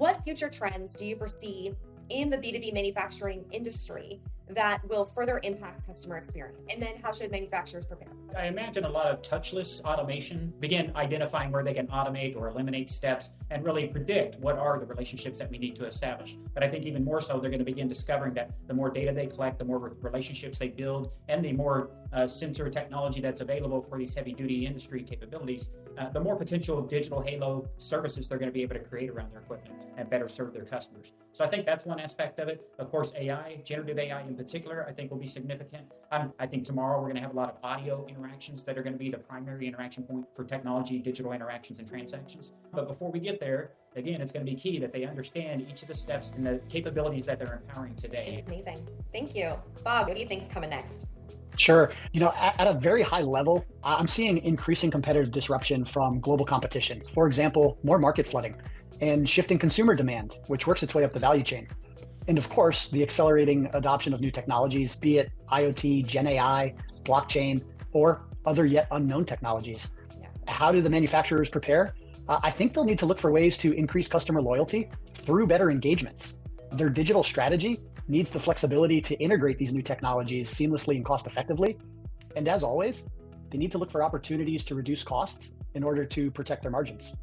What future trends do you foresee in the B2B manufacturing industry that will further impact customer experience? And then how should manufacturers prepare? I imagine a lot of touchless automation, begin identifying where they can automate or eliminate steps and really predict what are the relationships that we need to establish. But I think even more so, they're going to begin discovering that the more data they collect, the more relationships they build, and the more sensor technology that's available for these heavy duty industry capabilities, the more potential digital halo services they're going to be able to create around their equipment and better serve their customers. So I think that's one aspect of it. Of course, AI, generative AI in particular, I think will be significant. I think tomorrow we're going to have a lot of audio interactions that are going to be the primary interaction point for technology, digital interactions, and transactions. But before we get there, again, it's going to be key that they understand each of the steps and the capabilities that they're empowering today. Amazing. Thank you. Bob, what do you think is coming next? Sure. At a very high level, I'm seeing increasing competitive disruption from global competition. For example, more market flooding and shifting consumer demand, which works its way up the value chain. And of course, the accelerating adoption of new technologies, be it IoT, Gen AI, blockchain, or other yet unknown technologies. Yeah. How do the manufacturers prepare? I think they'll need to look for ways to increase customer loyalty through better engagements. Their digital strategy needs the flexibility to integrate these new technologies seamlessly and cost effectively. And as always, they need to look for opportunities to reduce costs in order to protect their margins.